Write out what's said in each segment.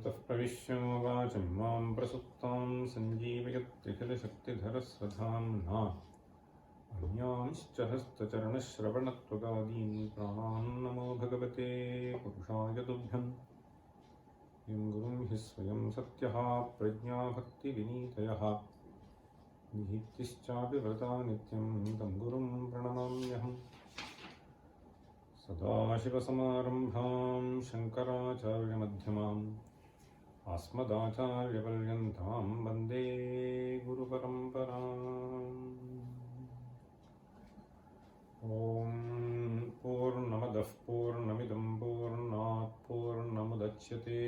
तः प्रविश्य वाचं मां प्रसुप्तां सञ्जीवयत्यखिलशक्तिधरस्वधाम्ना अन्यांश्च हस्तचरणश्रवणत्वगादीन् प्राणान् नमो भगवते पुरुषाय तुभ्यं यं गुरुं हि स्वयं सत्यः प्रज्ञाभक्तिविनीतयः निहित्तिश्चापि व्रता नित्यं तं गुरुं प्रणमाम्यहम् सदाशिवसमारम्भां शङ्कराचार्यमध्यमाम् अस्मदाचार्यपर्यन्तां वन्दे गुरुपरम्पराम्। ॐ पूर्णमदः पूर्णमिदं पूर्णात् पूर्णमुदच्यते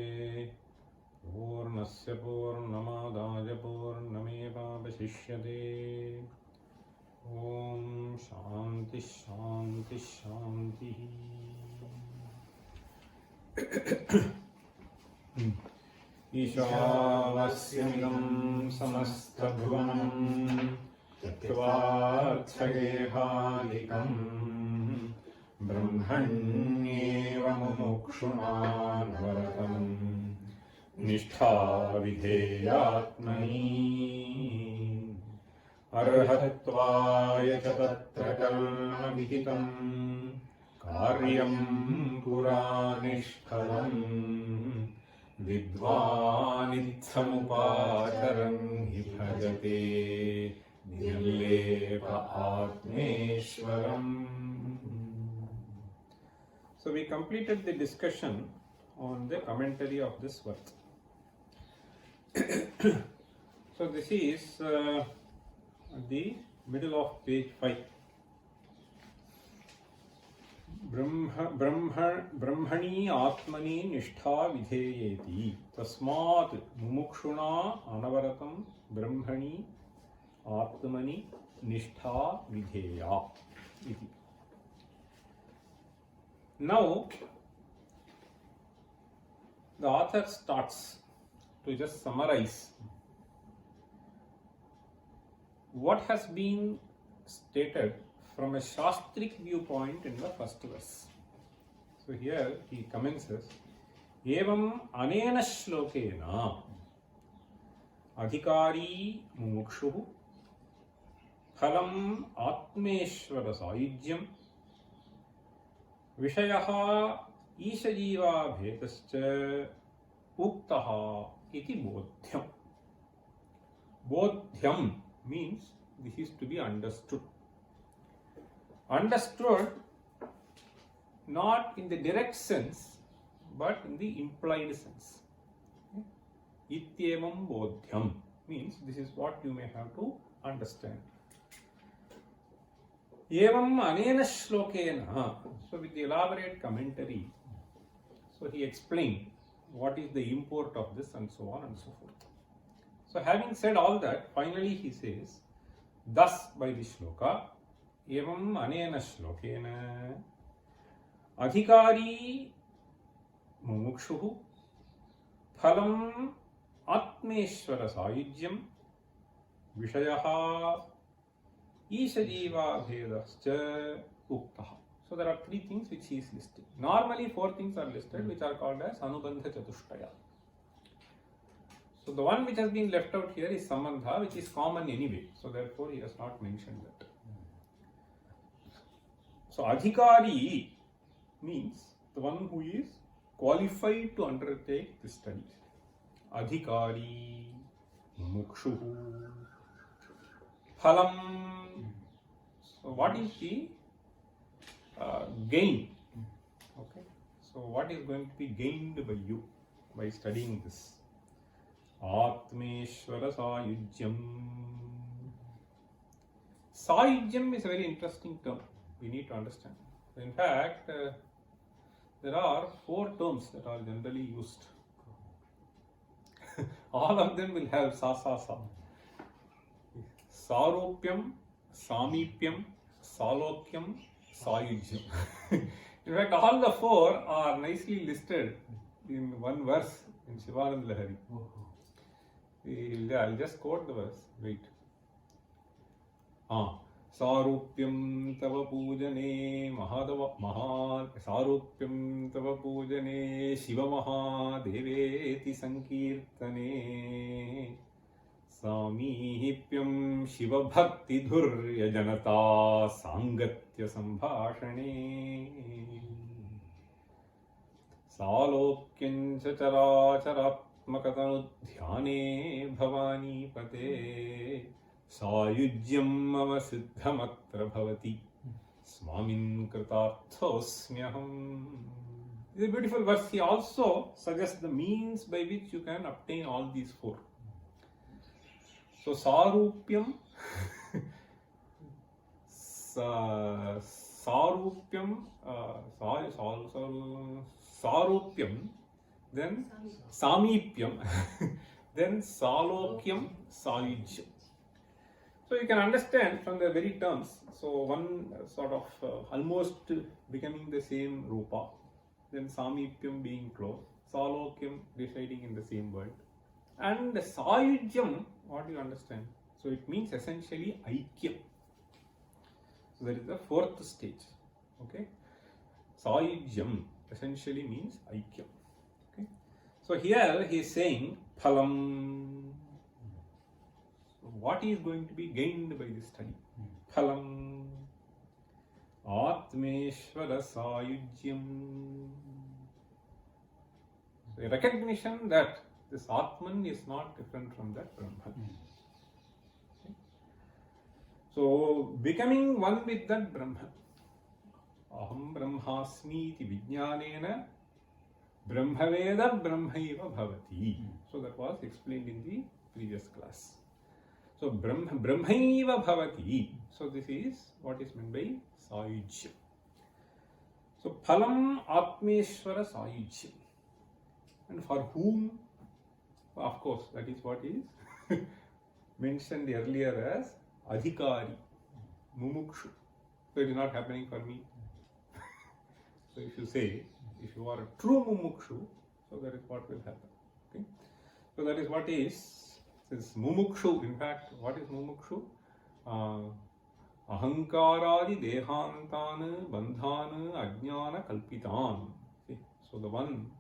पूर्णस्य पूर्णमादाय पूर्णमेवावशिष्यते। ॐ शान्ति शान्ति शान्तिः। ईशावास्यमिदं समस्तभुवनं तत्त्वार्थगेहादिकं ब्रह्मण्येव मुमुक्षुणानवरतं निष्ठाविधेयात्मनि अर्हत्वाय च तत्र कर्मविहितं कार्यं पुरा निष्फलम् विद्वानित्थमुपाचरन् हि भजते निर्लेप आत्मेश्वरम्. So we completed the discussion on the commentary of this verse. So this is the middle of page 5. ब्रह्मणि आत्मनि निष्ठा विधेयेति तस्मात् मुमुक्षुणा अनवरतं ब्रह्मणि आत्मनि निष्ठा विधेया इति. Now the author starts to just summarize what has been stated from a Shastric viewpoint in the first verse. So here he commences, evam anena shlokena adhikari mumukshuhu phalam atmeshwara sayujyam vishayaha ishajiva bhetascha uktaha iti bodhyam. Bodhyam means this is to be understood. Understood not in the direct sense but in the implied sense. Ityevam bodhyam means this is what you may have to understand. Evam anena shlokena, so with the elaborate commentary, so he explained what is the import of this and so on and so forth. So having said all that, finally he says, thus by this shloka, evam anena shlokena adhikari mumukshuhu phalam atmeshwara sayujyam vishayaha ishajiva bhedascha uktaha. So there are three things which he is listing. Normally four things are listed which are called as anubandha chatushtaya. So the one which has been left out here is sambandha, which is common anyway. So therefore he has not mentioned that. So adhikari means the one who is qualified to undertake this study. Adhikari mumukshuhu phalam. So what is the gain? Okay. So what is going to be gained by you by studying this? Atmeshwara sayujyam. Sayujyam is a very interesting term. We need to understand. In fact, there are four terms that are generally used. All of them will have sa, sa, sa. Sarupyam, Samipyam, Salokyam, Sayujyam. In fact, all the four are nicely listed in one verse in Shivananda Lahari. I'll just quote the verse. Wait. Sarupyam tava pujane Sarupyam tava pujane Shiva Mahadeveti Sankirtane Samihipyam Shiva Bhakti Dhurya Janata Sangatya Sambhashane Salokyancha Characharatmakatanu Dhyane Bhavani Pate Sayujyam avasiddhamatra bhavati Swamin kritarthosmyaham. This is a beautiful verse. He also suggests the means by which you can obtain all these four. So Sarupyam Sarupyam, then Samipyam, then Salokyam, Sayujyam. So you can understand from the very terms. So one sort of almost becoming the same rupa, then Samipyam being close, Salokyam residing in the same world, and Sayujyam, what do you understand? So it means essentially Aikyam. So that is the fourth stage. Okay, Sayujyam essentially means Aikyam. Okay, so here he is saying Phalam. What is going to be gained by this study? Phalam Atmeshwara Sayujyam. So a recognition that this Atman is not different from that Brahman. Okay. So becoming one with that Brahman. Aham Brahmasmi iti vijnanena Brahmaveda Brahmaiva bhavati. So that was explained in the previous class. So Brahmaiva bhavati. So this is what is meant by Sayujyam. So Phalam Atmeshwara Sayujyam. And for whom? Of course, that is what is mentioned earlier as Adhikari, Mumukshu. So it is not happening for me. So if you say, if you are a true Mumukshu, so that is what will happen. Okay? So that is what is this Mumukshu. In fact, what is Mumukshu? Ahankaradi dehantan bandhan ajnana kalpitan. See? So the one,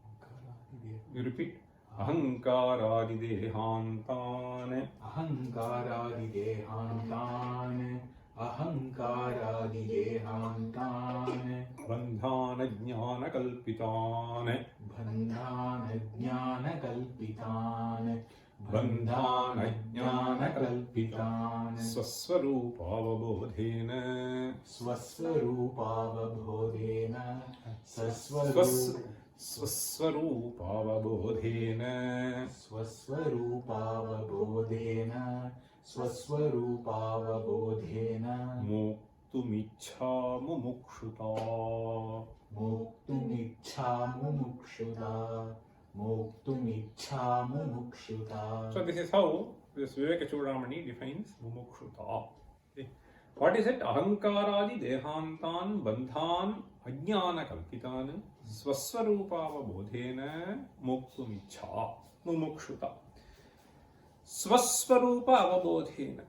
you repeat. Ahankaradi dehantan. Ahankaradi dehantan. Ahankaradi dehantan. Bandhana jnana kalpitan. Bandhana jnana kalpitan. Bandhana jnana kalpitan. Swaswarupavabodhena. Swaswarupavabodhena. Swaswarupavabodhena. Swaswarupavabodhena. Swaswarupavabodhena. Muktumichha mumukshuta. Muktumichha mumukshuta. Muktumichha mumukshuta. So this is how this Viveka Chudamani defines mumukshuta. Okay. What is it? Ahankaradi dehantan bandhan ajnana kalpitan swaswarupavabodhena muktumichha mumukshuta. Swaswarupa avabodhena.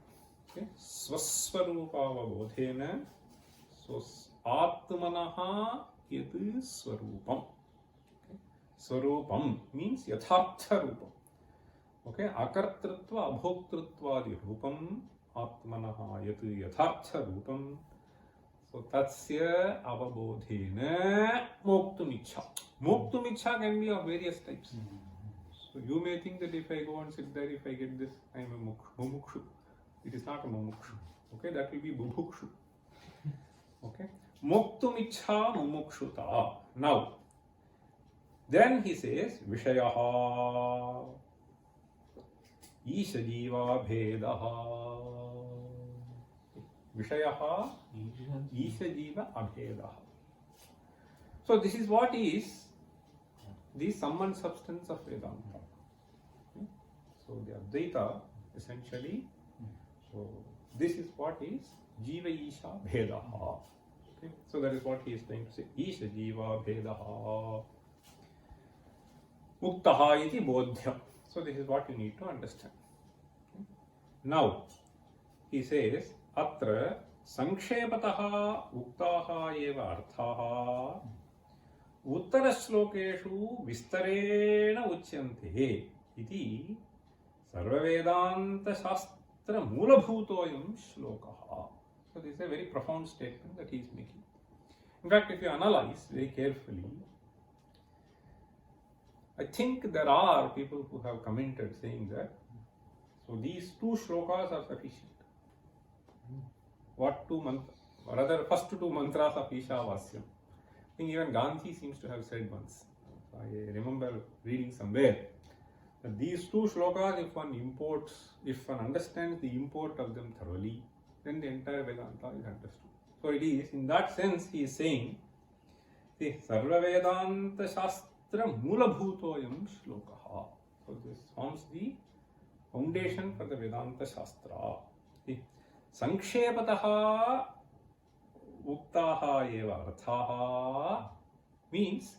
Okay. Swaswarupa avabodhena. So atmanaha yat swarupam. Okay. Swarupam means yathartha rupam. Okay. Akartrutva abhoktrutva rupam atmanaha yat yathartha rupam. So tatsya avabodhena moktumichha. Moktumichha can be of various types. So you may think that if I go and sit there, if I get this, I am a mumukshu. It is not a mumukshu. Okay, that will be bubukshu. Okay, moktumichha mumukshuta. Now, then he says, Vishayaha Ishajiva Bhedaha. Vishayaha Ishajiva Abhedaha. So this is what is the sum and substance of Vedanta. Okay? So the Advaita essentially, so this is what is Jiva Isha Bhedaha. Okay? So that is what he is trying to say. Isha Jiva Bhedaha. Muktaha iti bodhyam. So this is what you need to understand. Okay? Now, he says, Atra Sankshepataha Uktaha eva Arthaha Uttarashlokeshu Vistarena Uchyante iti Sarvavedanta Shastra Moolabhutoyam Shlokaha. So this is a very profound statement that he is making. In fact, if you analyze very carefully, I think there are people who have commented saying that so these two shlokas are sufficient. What two mantras? Rather, first two mantras of Ishavasya. I think even Gandhi seems to have said once. I remember reading somewhere that these two shlokas, if one understands the import of them thoroughly, then the entire Vedanta is understood. So it is, in that sense, he is saying, the Sarva Vedanta Shastra Moolabhutoyam Shlokaha. So this forms the foundation for the Vedanta Shastra. The Sankshepataha Uktaha eva Arthaha means,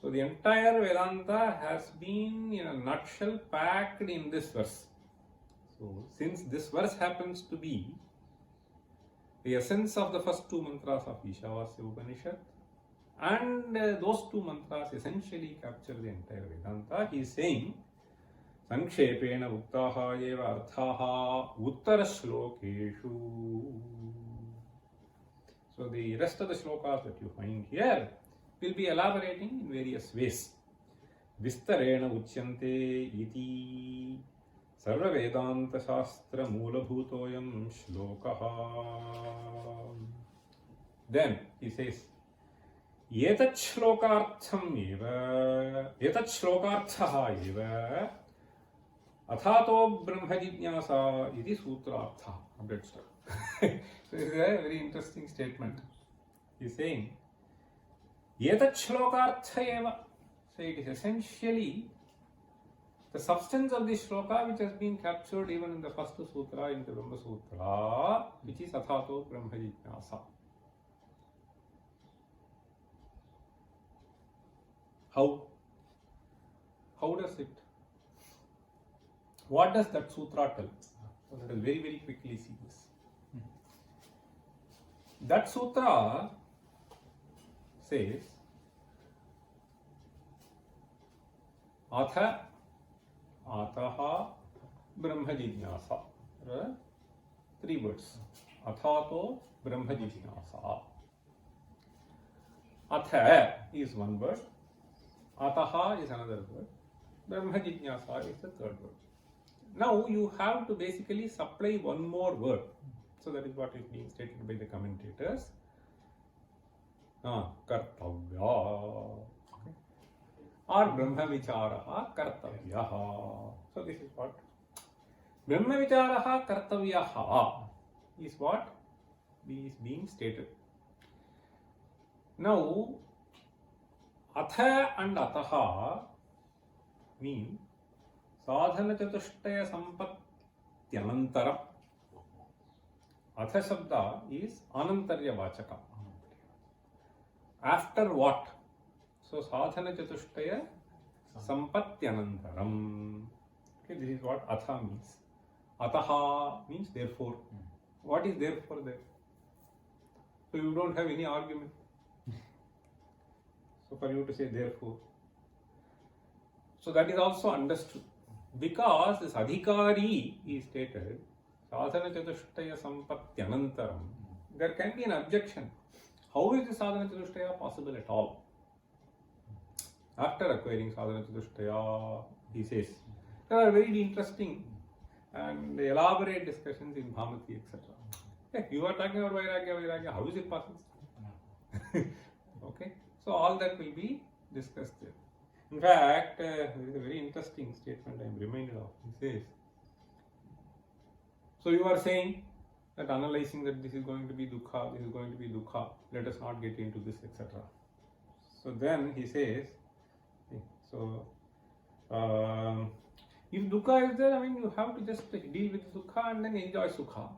so the entire Vedanta has been in a nutshell packed in this verse. So since this verse happens to be the essence of the first two mantras of Ishavasya Upanishad, and those two mantras essentially capture the entire Vedanta, he is saying, Sankshepena Uktaha eva Arthaha Uttarashlokeshu. So the rest of the shlokas that you find here will be elaborating in various ways. Vistarena Uchyante iti Sarva Vedanta Shastra Moolabhutoyam Shlokaha. Then he says, Yetat shlokarthaha eva Athato Brahmajijnasa iti sutrartha. So this is a very interesting statement. He is saying, Yetat shlokartha eva. So it is essentially the substance of this shloka which has been captured even in the first sutra, in the Brahma Sutra, which is Athato Brahmajijnasa. How does it? What does that sutra tell? So let us very, very quickly see this. That sutra says, Atha Ataha Brahma Jijnasa. Three words. Athato Brahma Jijnasa. Atha is one word. Ataha is another word. Brahma Jijnasa is the third word. Now you have to basically supply one more word. So that is what is being stated by the commentators. Kartavya. Okay. Or Brahma Vicharaha Kartavyaha. So this is what Brahma Vicharaha Kartavyaha is what is being stated. Now Atha and Ataha mean Sadhana Chatushtaya Sampatyanantara. Atha Shabda is Anantarya Vachaka. After what? So Sadhana Chatushtaya Sampatyanantaram. Okay, this is what Atha means. Ataha means therefore. What is therefore there? So you don't have any argument. So for you to say therefore. So that is also understood. Because this adhikari is stated, sadhana chatushtaya sampatyanantaram, there can be an objection. How is the sadhana chatushtaya possible at all? After acquiring sadhana chatushtaya, he says, there are very interesting and elaborate discussions in Bhamati, etc. Hey, you are talking about Vairagya, how is it possible? Okay, so all that will be discussed there. In fact, there is a very interesting statement I am reminded of. He says, so you are saying that analyzing that this is going to be dukkha, this is going to be dukkha, let us not get into this, etc. So then he says, if dukkha is there, I mean, you have to just deal with dukkha and then enjoy sukha.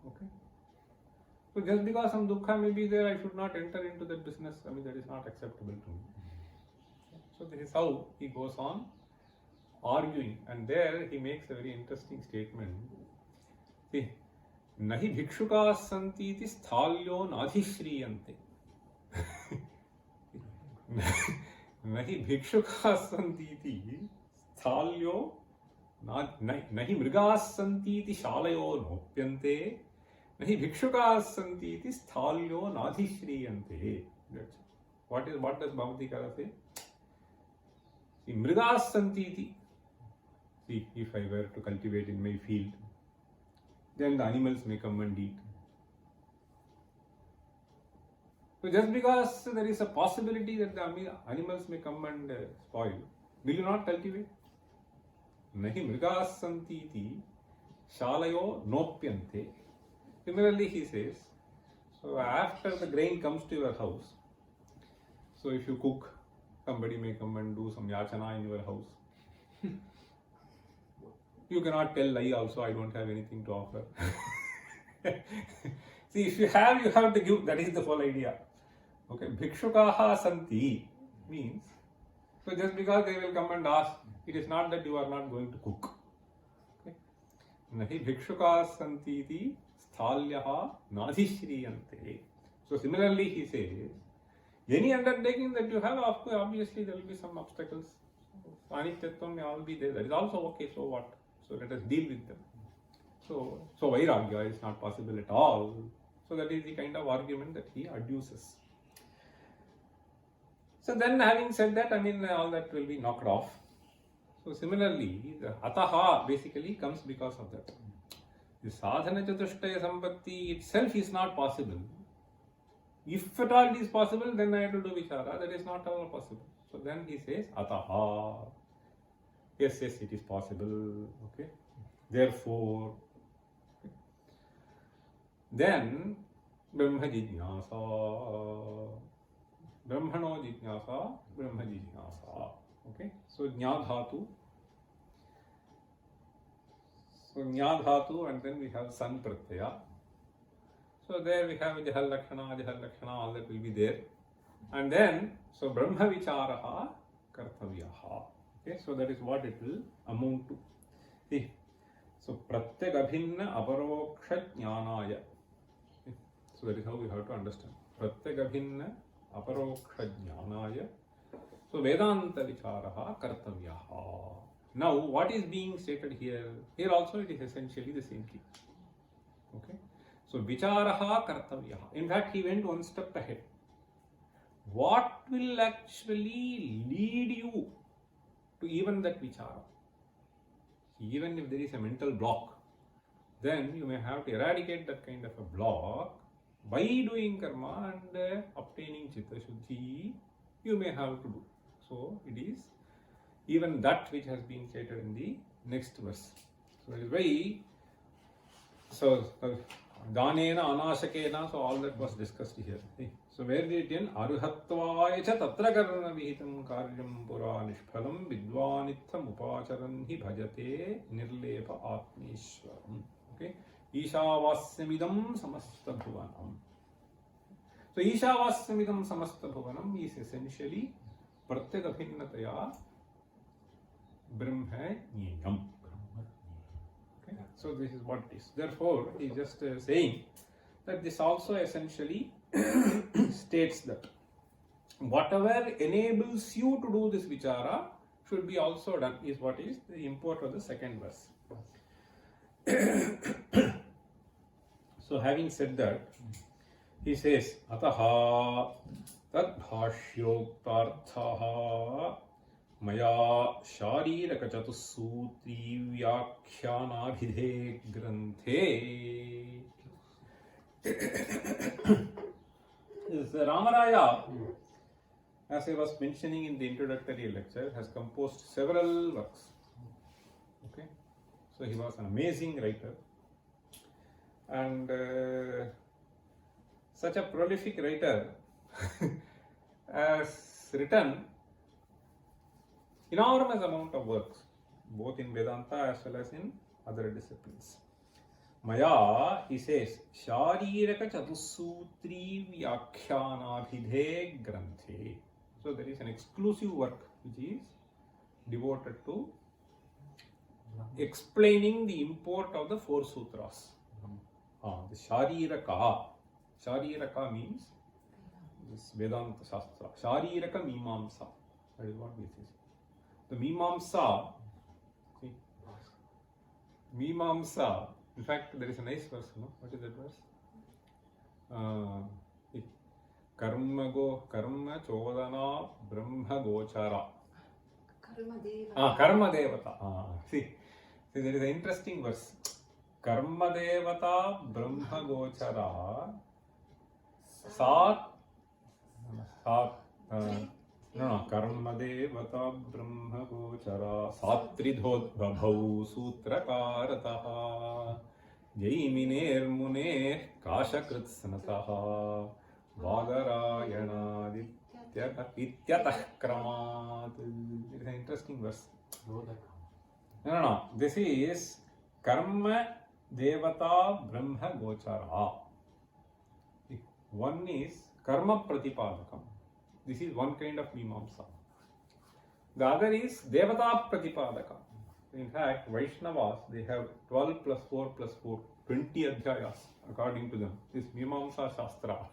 Okay. So just because some dukkha may be there, I should not enter into that business. I mean, that is not acceptable to me. So this is how he goes on arguing, and there he makes a very interesting statement. See, nahi bhikshukas santi iti sthalyo nadhishriyante. Nahi bhikshukas santi iti sthalyo nahi mrigas santi iti shalayo nopyante. Nahi bhikshukas santi iti sthalyo nadhishriyante. What does Bhagavad-Gita say? See, mrigas santi iti. See, if I were to cultivate in my field, then the animals may come and eat. So just because there is a possibility that the animals may come and spoil, will you not cultivate? Nahi mrigas santi iti shalayo nopyante. Similarly, he says, so after the grain comes to your house, so if you cook, somebody may come and do some yachana in your house. You cannot tell lie also, I don't have anything to offer. See, if you have to give. That is the whole idea. Okay, bhikshukaha santi means, so just because they will come and ask, it is not that you are not going to cook. Okay. Nahi bhikshukas santi iti sthalyaha nadhishriyante. So similarly he says, any undertaking that you have, obviously there will be some obstacles. Anityatvam may all be there. That is also okay, so what? So let us deal with them. So vairagya is not possible at all. So that is the kind of argument that he adduces. So then, having said that, I mean, all that will be knocked off. So similarly, the ataha basically comes because of that. The sadhana chatushtaya sampatti itself is not possible. If at all it is possible, then I have to do vichara. That is not at all possible. So then he says ataha. Yes, it is possible. Okay. Therefore, okay. Then Brahma Jijnasa. Brahmano Jijnasa, Brahma Jijnasa. Okay. So Jnadhatu. So Jnadhatu, and then we have San Pratyaya. So there we have Jahal Lakshana, all that will be there. And then, so Brahma Vicharaha Kartavyaha. Okay, so that is what it will amount to. See, so Pratyek Abhinna Aparoksha Jnanaya. Okay, so that is how we have to understand. Pratyek Abhinna Aparoksha Jnanaya. So Vedanta Vicharaha Kartavyaha. Now, what is being stated here? Here also it is essentially the same thing. Okay. So Vicharaha Kartavyaha. In fact, he went one step ahead. What will actually lead you to even that vichara? Even if there is a mental block, then you may have to eradicate that kind of a block by doing karma and obtaining chitta shuddhi. You may have to do. So it is even that which has been stated in the next verse. So it is very Danena Anashakena, so all that was discussed here. So where did it end? Arhatvaya cha tatra karana vihitam karyam pura nishphalam vidvanitham upacharan hi bhajate nirlepa atmeshwaram. Okay. Ishavasyamidam samasta bhuvanam. So Ishavasyamidam samasta bhuvanam is essentially pratyek abhinnataya brahma jnanam. Okay. So this is what it is. Therefore, he is just saying that this also essentially states that whatever enables you to do this vichara should be also done, is what is the import of the second verse. So having said that, he says ataha tad bhashyoktarthaha maya shariraka chatussutri vyakhyānābhidhe granthe. Ramaraya, as I was mentioning in the introductory lecture, has composed several works. Okay, so he was an amazing writer, and such a prolific writer has written enormous amount of works, both in Vedanta as well as in other disciplines. Maya, he says, Shariraka Chatusutri Vyakyanabhidhe Granthe. So there is an exclusive work which is devoted to explaining the import of the 4 sutras. The Shariraka. Shariraka means this Vedanta Shastra. Shariraka Mimamsa. That is what this is. The Mimamsa, see, Mimamsa, in fact, there is a nice verse, no? What is that verse? Karma Chodana Brahma Gochara. Karma Devata. See, there is an interesting verse. Karma Devata Brahma Gochara Karma Devata Brahma Gochara Satridhodbhabhau Sutrakarataha Jaiminer Muneh Kashakritsnataha Vadarayana Ityatah Kramat. It is an interesting verse. No. This is Karma Devata Brahma Gochara. One is Karma Pratipadakam. This is one kind of Mimamsa. The other is Devata Pratipadakam. In fact, Vaishnavas, they have 12 plus 4 plus 4, 20 adhyayas according to them. This Mimamsa Shastra.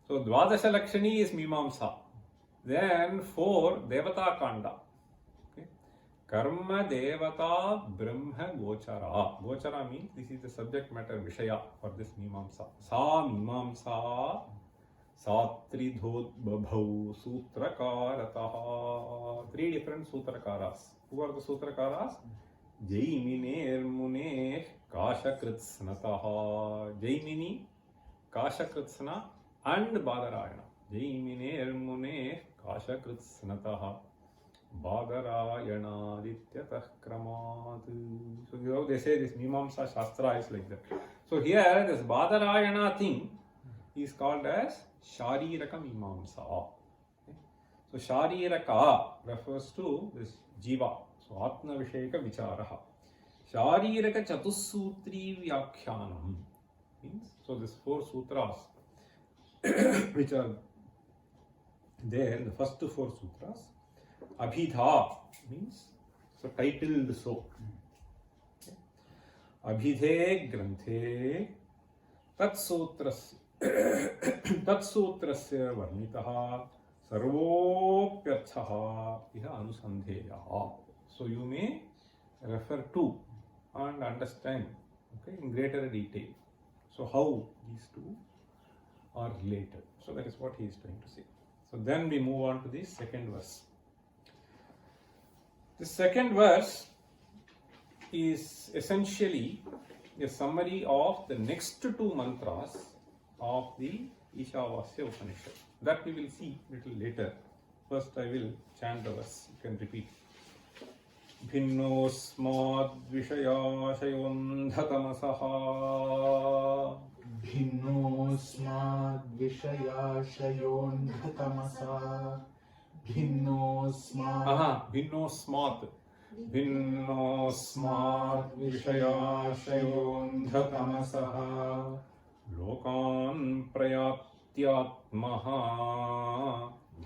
So Dvadasha Lakshani is Mimamsa. Then 4 Devata Kanda. Okay. Karma Devata Brahma Gochara. Gochara means this is the subject matter Vishaya for this Mimamsa. Sa Mimamsa Satridhodbhabhau Sutrakarataha. 3 different Sutrakaras. Who are the Sutrakaras? Jaiminer Muneh Kashakritsnataha. Jaimini, Kashakritsna and Badarayana. Jaiminer Muneh Kashakritsnataha Badarayana Dityatah Kramat. So you know, they say this Mimamsa Shastra is like that. So here this Badarayana thing is called as Shariraka Mimamsa. Okay. So Shariraka refers to this Jiva. So Atma Visheka Vicharaha. Shariraka Chatusutri Vyakyanam means, so these 4 sutras which are there, the first 4 sutras. Abhidha means, so titled so. Okay. Abhidhe Granthe Tat Sutrasya Varnitaha Sarvopyarthaha Iha Anusandheyaha. So you may refer to and understand, okay, in greater detail. So how these two are related. So that is what he is trying to say. So then we move on to the second verse. The second verse is essentially a summary of the next 2 mantras of the Ishavasya Upanishad. That we will see little later. First I will chant the verse. You can repeat. Bhinnosmad Vishayashayondhatamasaha. Bhinnosmad Vishayashayondhatamasaha. Bhinnosmad Vishayashayondhatamasaha. Lokan Prayatyatmaha.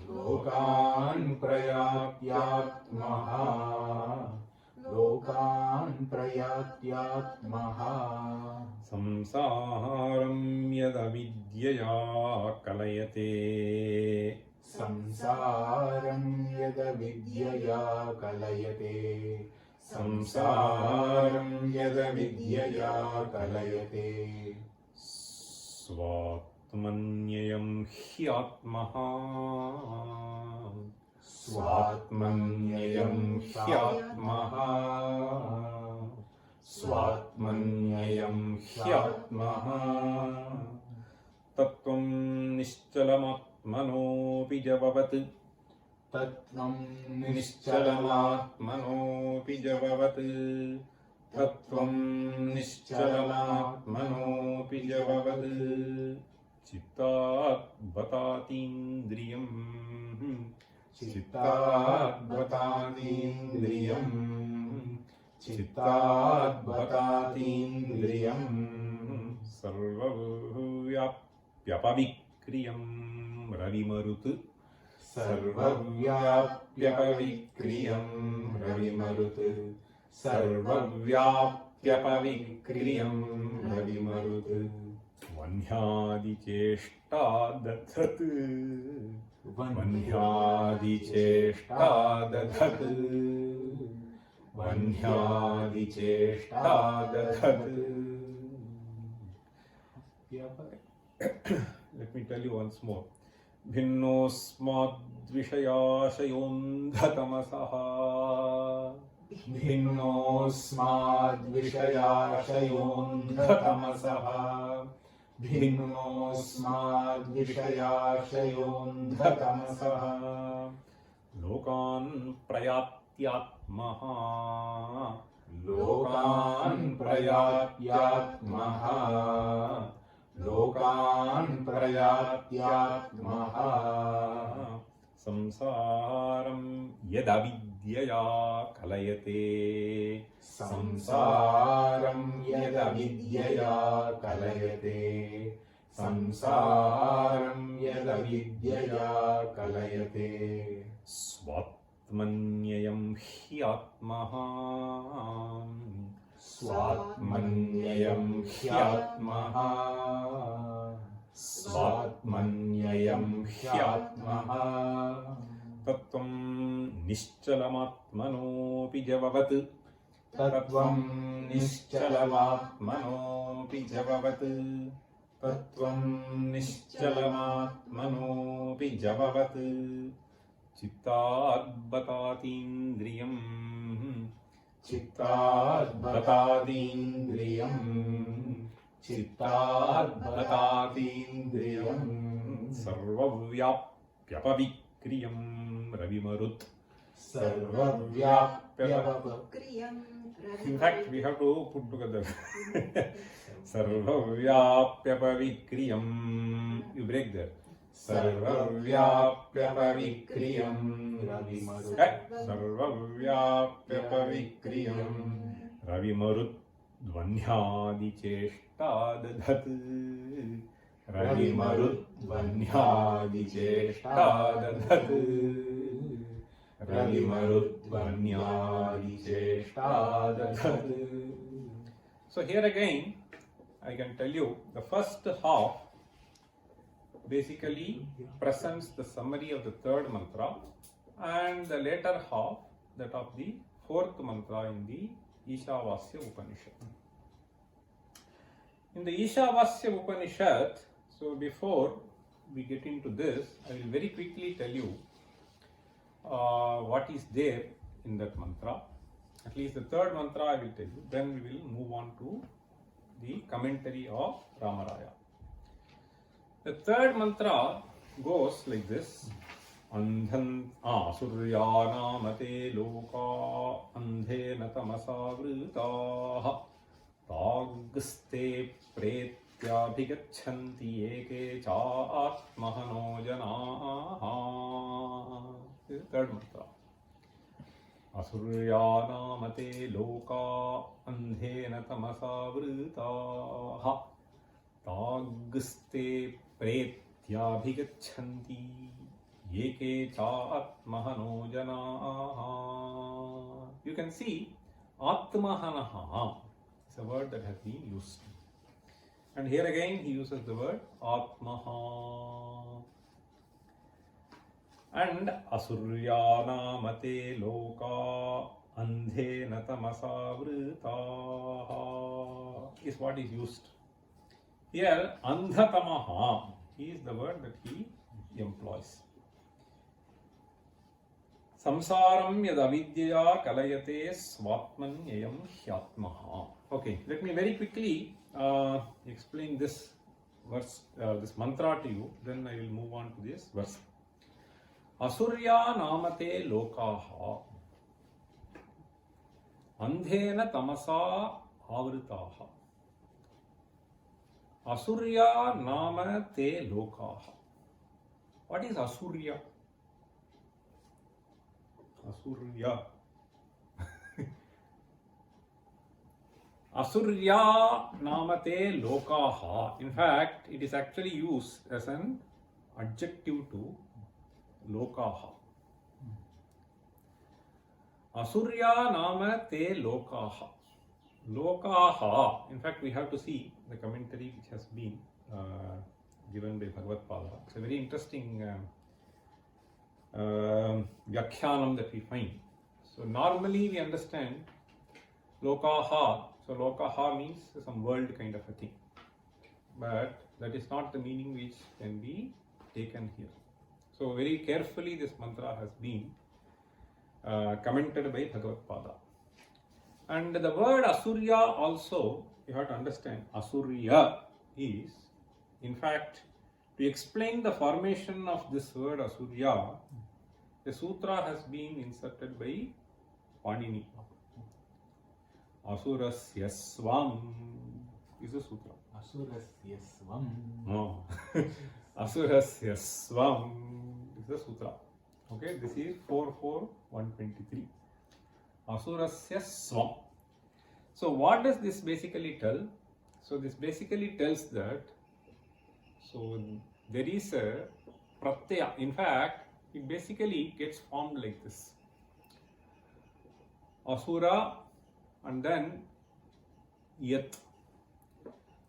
Lokan Prayatyatmaha. Samsaram Yadavidyaya Kalayate. Samsaram Yadavidyaya Kalayate. Samsaram Yadavidyaya Kalayate. Svatmanyayam Hyatmaha. Svatmanyayam Hyatmaha. Svatmanyayam Hyatmaha. Tattvam Nishchalamatmanopi Javavat. Tattvam Nishchalamatmanopi Javavat. Tattvam Nishchalamatmanopi Javavat. Chittat Bhatatindriyam. Chittat Bhatatindriyam. चित्ताद्भतातीन्द्रियम् सर्वव्याप्यपविक्रियं रविमरुत् सर्वव्याप्यपविक्रियं रविमरुत् सर्वव्याप्यपविक्रियं रविमरुत् वह्न्यादिचेष्टादधत् वह्न्यादिचेष्टादधत् वह्न्यादिचेष्टादधत् Let me tell you once more. भिन्नोऽस्माद्विषयाशयोऽन्धतमसः भिन्नोऽस्माद्विषयाशयोऽन्धतमसः भिन्नोऽस्माद्विषयाशयोऽन्धतमसः लोकान् प्रयात्यात्मः लोकान् प्रयात्यात्मः लोकान् प्रयात्यात्मः संसारं यदविद्यया कलयते संसारं यदविद्यया कलयते संसारं यदविद्यया कलयते स्वात्मन्ययं ह्यात्मः स्वात्मन्ययं ह्यात्मः स्वात्मन्ययं ह्यात्मः तत्त्वं निश्चलमात्मनोऽपि जववत् तत्त्वं निश्चलमात्मनोऽपि जववत् तत्त्वं निश्चलमात्मनोऽपि जववत् चित्ताद्बतातीन्द्रियम् चित्ताद्बतातीन्द्रियम् चित्ताद्बतातीन्द्रियम् सर्वव्याप्यपविक्रियं रविमरुत् सर्वव्याप्यपविक्रियम् In fact, we have to put together. सर्वव्याप्यपविक्रियं. You break there. सर्वव्याप्यपविक्रियम् रविमरुत् सर्वव्याप्यपविक्रियं रविमरुत् ध्वन्यादिचेष्टादधत् रविमरुत् ध्वन्यादिचेष्टादधत् रविमरुत् ध्वन्यादिचेष्टादधत्. So here again, I can tell you the first half basically presents the summary of the third mantra, and the later half that of the fourth mantra in the Ishavasya Upanishad. In the Ishavasya Upanishad, so before we get into this, I will very quickly tell you what is there in that mantra. At least the third mantra I will tell you, then we will move on to the commentary of Ramaraya. The third mantra goes like this. Andhan suryanamate loka andhena tamasa vritaha tagste pretyabhigachanti eke cha atmahano janaha. This is the third mantra. Asuryanamate loka andhena tamasa vritaha tagste pretyabhigachanti yeke cha atmahano janaha. You can see atmahanaha is a word that has been used, and here again he uses the word atmaha. And asuryanamate loka andhena tamasa vritaha is what is used. Here, andhatamaha is the word that he employs. Samsaram yad avidyaya kalayate svatmanyayam hyatmaha. Okay, let me very quickly explain this verse, this mantra to you, then I will move on to this verse. Asurya namate lokaha andhena tamasa avritaha. Asurya nama te lokaha. What is Asurya? Asurya. Asurya namate lokaha. In fact, it is actually used as an adjective to lokaha. Asurya namate lokaha. Lokaha. In fact, we have to see the commentary which has been given by Bhagavad Pada. It's a very interesting Vyakhyanam that we find. So normally we understand Lokaha. So Lokaha means some world kind of a thing. But that is not the meaning which can be taken here. So very carefully this mantra has been commented by Bhagavad Pada. And the word Asurya also, you have to understand, Asurya is, in fact, to explain the formation of this word Asurya, the sutra has been inserted by Panini. Asurasya Svam is the sutra. Asurasya Svam. No. Asurasya Svam is the sutra. Okay, this is 44123. Asurasya Svam. So what does this basically tell? So this basically tells that there is a pratyaya. In fact, it basically gets formed like this. Asura and then Yat.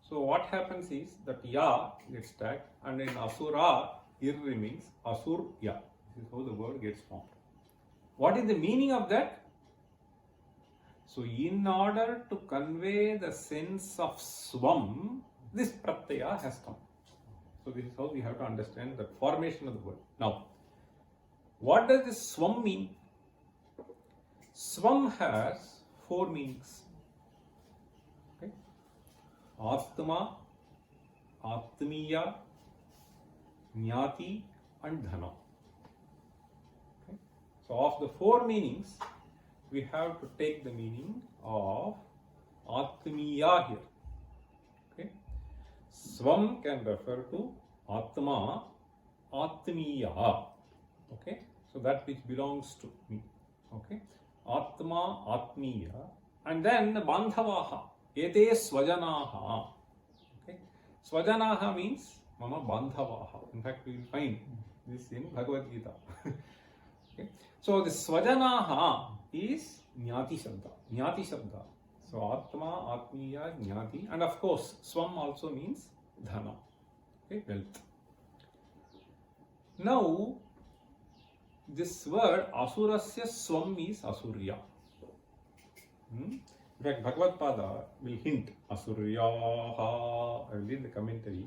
So what happens is that Ya gets stacked and in Asura Ir remains Asurya. This is how the word gets formed. What is the meaning of that? So in order to convey the sense of Swam, this Pratyaya has come. So this is how we have to understand the formation of the word. Now, what does this Swam mean? Swam has 4 meanings. Okay? Atma, Atmiya, Jnati and Dhana. Okay? So of the 4 meanings, we have to take the meaning of Atmiya here. Okay? Swam can refer to Atma, Atmiya. Okay? So that which belongs to me. Okay? Atma, Atmiya. And then the Bandhavaha. Ete Swajanaha. Okay? Swajanaha means Mama Bandhavaha. In fact, we will find this in Bhagavad Gita. Okay? So the Swajanaha is Jnati Shabda. Jnati Shabda. So Atma, Atmiya, Jnati. And of course, Swam also means Dhana. Okay? Wealth. Now, this word Asurasya Swam is Asurya. In fact, Bhagavad Pada will hint Asuryaha. I will read the commentary.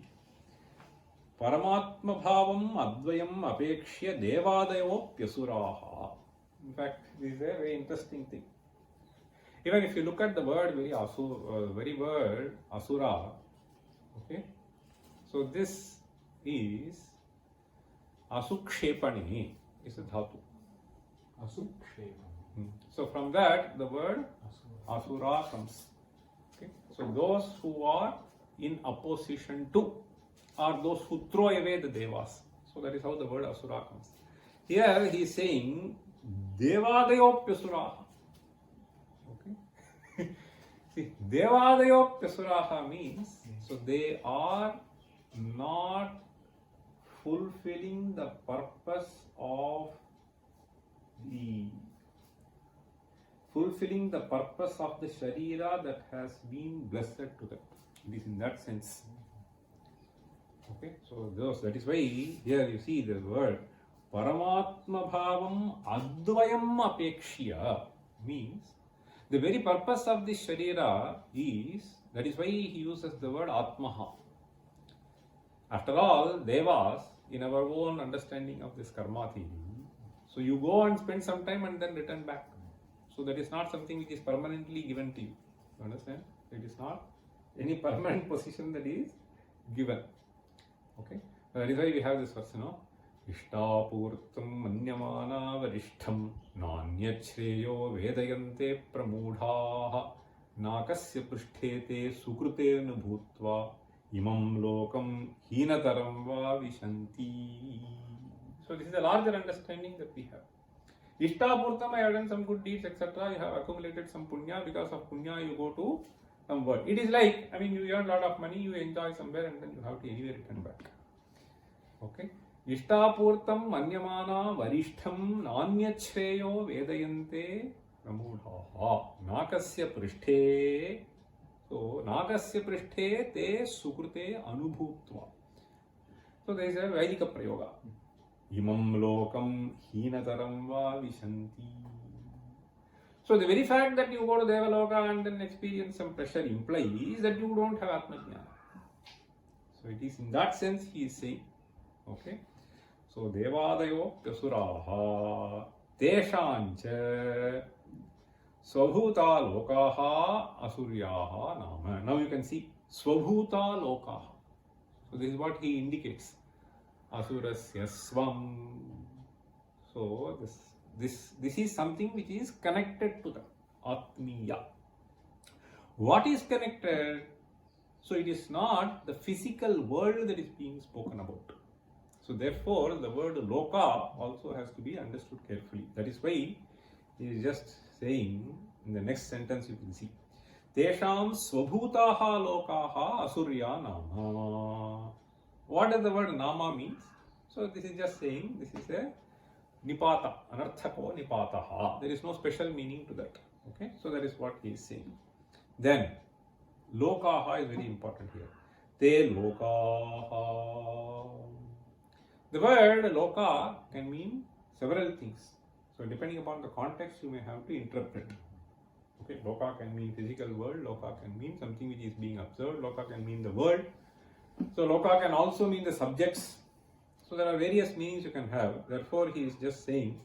Paramatma bhavam advayam apekshya devadayopyasuraha. In fact, this is a very interesting thing. Even if you look at the word very word Asura, okay, so this is Asukshepani is a dhatu. Asukshepani. So from that the word Asura comes. Okay, so those who are in opposition to, are those who throw away the devas. So that is how the word Asura comes. Here he is saying Devadayopyasuraha. Okay. See, Devadayopyasuraha means, so they are not fulfilling the purpose of the Sharira that has been blessed to them. It is in that sense. Okay, so that is why here you see the word Paramatma Bhavam Advayam Apekshya means the very purpose of the Sharira is, that is why he uses the word Atmaha. After all, Devas, in our own understanding of this karma thing, so you go and spend some time and then return back. So that is not something which is permanently given to you. You understand? It is not any permanent position that is given. Okay? That is why we have this verse, Ishtapurtam manyamana varishtham nanyachreyo vedayante pramudhaha nakasya prishthete sukrutena bhutva imam lokam hinataram va vishanti. So this is a larger understanding that we have. Ishtapurtam, I have done some good deeds, etc. You have accumulated some punya. Because of punya, you go to some word. It is like, I mean, you earn a lot of money, you enjoy somewhere, and then you have to anyway return back. Okay. Ishtapurtam manyamana varishtham nanyachreyo vedayante pramudhaha nakasya prishthe. So nakasya prishthe te sukrute anubhutva. So there is a Vaidika prayoga. Imam lokam heenataram va vishanti. So the very fact that you go to Devaloka and then experience some pressure implies that you don't have Atmajnana. So it is in that sense he is saying. Okay. So Devadayo Pyasuraha Teshancha Swabhuta Lokaha Asuryaha Nama. Now you can see Swabhuta Lokaha. So this is what he indicates. Asurasya Swam. So this is something which is connected to the Atmiya. What is connected? So it is not the physical world that is being spoken about. So therefore the word Loka also has to be understood carefully. That is why he is just saying in the next sentence you can see Tesham Swabhutaha Lokaha Asurya Nama. What does the word Nama means? So this is just saying this is a Nipata, Anarthako Nipataha. There is no special meaning to that. Okay, so that is what he is saying. Then, Lokaha is very important here. Te Lokaha. The word Loka can mean several things. So, depending upon the context, you may have to interpret. Okay, Loka can mean physical world, Loka can mean something which is being observed, Loka can mean the world. So, Loka can also mean the subjects. So there are various meanings you can have. Therefore, he is just saying,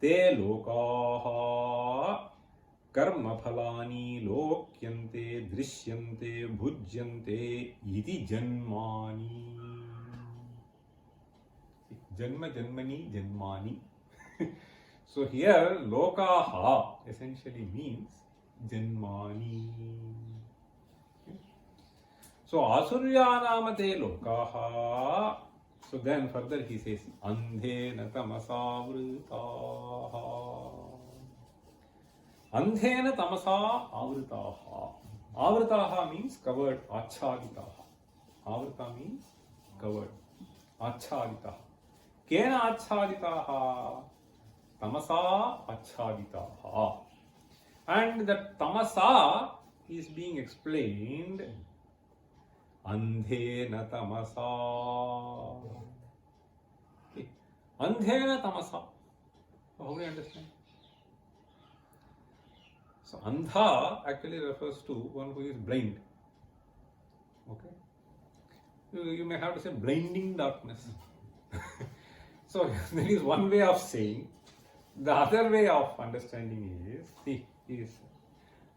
Te lokaha karma phalani lokyante drishyante bhujyante iti janmani. Janma janmani janmani. So here, lokaha essentially means janmani. Okay. So asurya namate lokaha. So then further he says, Andhena tamasa avritaha. Andhena tamasa avritaha. Avritaha means covered, achaditaha. Avrita means covered, achaditaha. Kena achaditaha? Tamasa achaditaha. And that tamasa is being explained Andhena tamasa. Okay. Andhena tamasa. So how do you understand? So Andha actually refers to one who is blind. Okay. You may have to say blinding darkness. So there is one way of saying. The other way of understanding is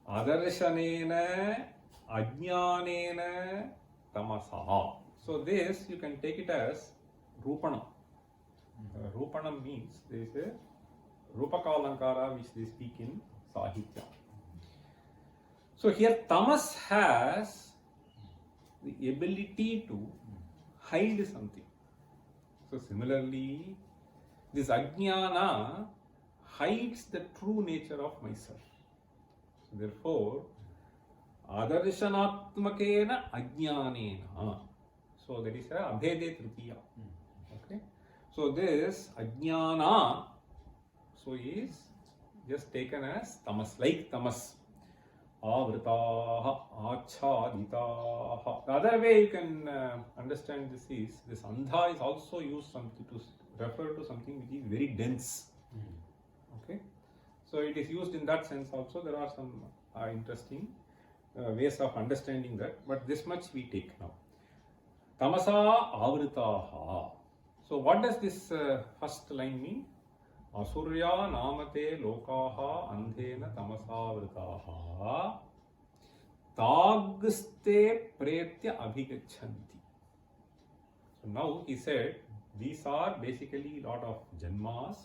Adarshanena Ajnanena Tamasa. So this you can take it as Rupana. Rupana means there is a Rupakalankara which they speak in Sahitya. So here Tamas has the ability to hide something. So similarly, this Ajnana hides the true nature of myself. So therefore, Adarshanatmakena Ajnanena. So that is a Abhede Tritiya. Okay. So this Ajnana so is just taken as tamas, like tamas. Avritaha, achaditaha. The other way you can understand this is this andha is also used something to refer to something which is very dense. Okay. So it is used in that sense also. There are some interesting ways of understanding that, but this much we take now. Tamasa avritaha. So what does this first line mean? Asurya namate lokaha andhena tamasavritaha tagste pretya abhigachanti. So now he said these are basically lot of janmas.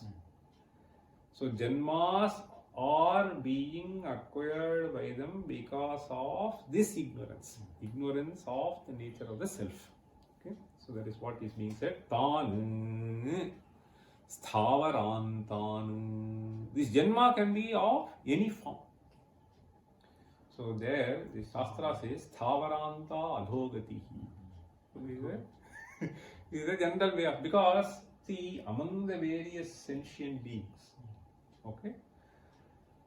So janmas are being acquired by them because of this ignorance of the nature of the self. Okay, so that is what is being said. Tan Sthavarantanu. This janma can be of any form. So there, the Shastra says, Thavaranta adhogatihi. So this is a general way of, because see, among the various sentient beings, okay,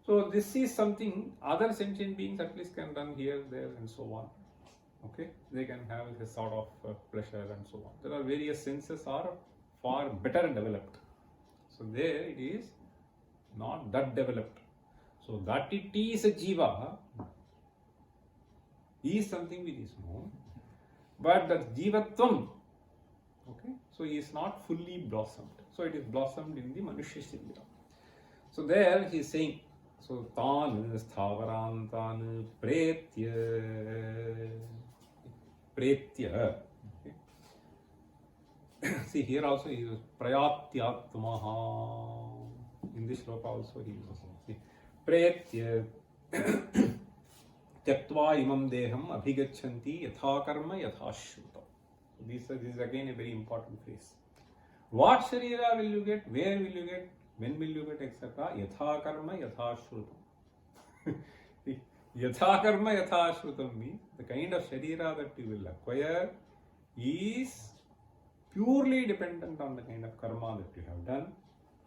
so this is something other sentient beings at least can run here, there, and so on. Okay, they can have a sort of pleasure and so on. There are various senses are far better developed. So there it is not that developed. So that it is a jiva is something which is known, but that jivatvam, okay, so is not fully blossomed. So it is blossomed in the Manushya Sharira. So there he is saying, so tan sthavarantan pretya. Okay. See here also he uses prayatyatmaha. In this shloka also he uses pretya tyaktva imam deham abhigachanti yatha karma yatha shruta. This is again a very important phrase. What sharira will you get? Where will you get? When will you get? Etc. Yatha karma yatha shruta. Yatha karma yatha shrutam means the kind of sharira that you will acquire is purely dependent on the kind of karma that you have done,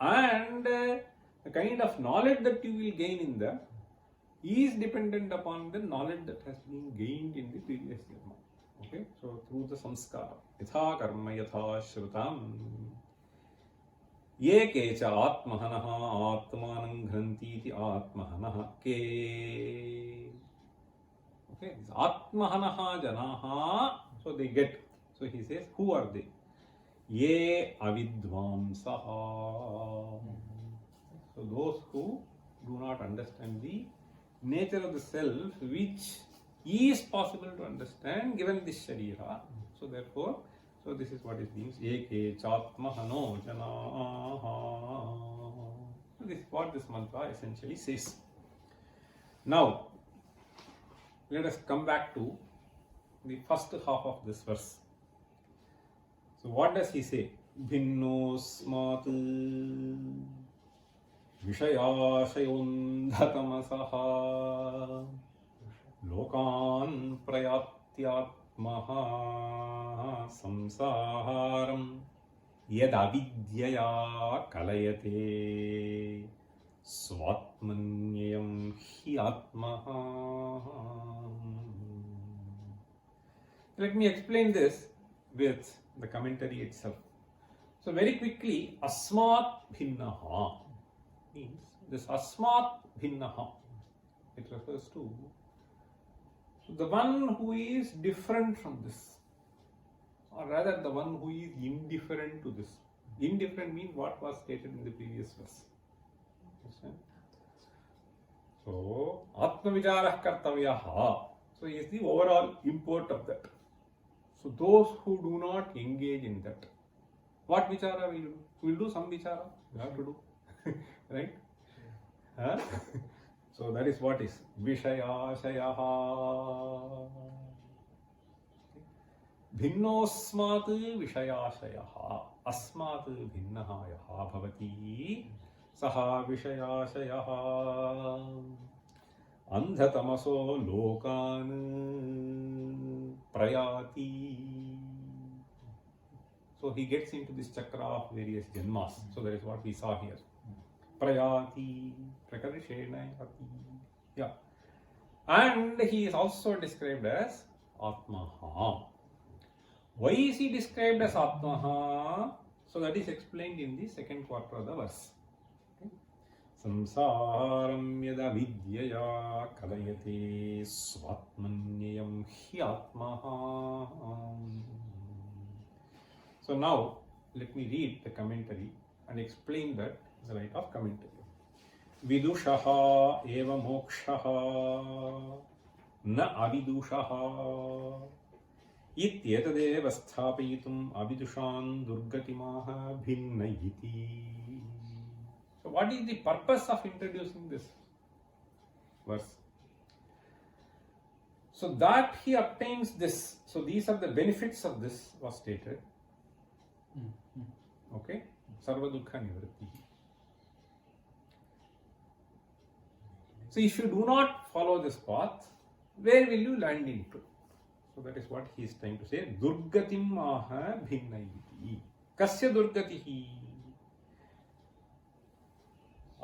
and the kind of knowledge that you will gain in the is dependent upon the knowledge that has been gained in the previous karma. Okay, so through the samskara, yatha karma yatha shrutam. Ye kecha atmahanaha atmanam ghanti iti atmahanaha ke. Okay, atmahanaha janaha, so they get. So he says, who are they? Ye avidvamsaha. So those who do not understand the nature of the self, which is possible to understand given this sharira. So therefore, so this is what it means. Eke chatmahano janaha. So this is what this mantra essentially says. Now, let us come back to the first half of this verse. So what does he say? Bhinnosmat vishayashayondhatamasaha lokan prayatyatmaha samsaharam yadavidyaya kalayate svatmanyayam hi atmaha. Let me explain this with the commentary itself. So very quickly, asmat bhinnaha means this asmat bhinnaha. It refers to the one who is different from this, or rather the one who is indifferent to this. Indifferent means what was stated in the previous verse. Understand? So atma vijarah kartavyaha. So is the overall import of that. So those who do not engage in that, what vichara will you do? We will do some vichara. You have to do, right? Huh? So that is what is vishayashayaha. Bhinnosmat vishayashayaha asmat bhinnaha yaha bhavati saha vishayashayaha andhatamaso lokan prayati. So he gets into this chakra of various janmas. So that is what we saw here. Prayati, prakarishena-ati. Yeah. And he is also described as Atmaha. Why is he described as Atmaha? So that is explained in the second quarter of the verse. Samsaram yada vidyaya kalayate svatmanyayam hi atmaha. So now let me read the commentary and explain that in the light of commentary. Vidushaha eva mokshaha na avidushaha ityetadeva sthapayitum avidushan durgatimaha bhinnayiti. So what is the purpose of introducing this verse? So that he obtains this. So these are the benefits of this was stated. Okay? Sarva dukkha nivritti. So if you do not follow this path, where will you land into? So that is what he is trying to say. Durgatim aha bhinnaiti. Kasya durgatihi?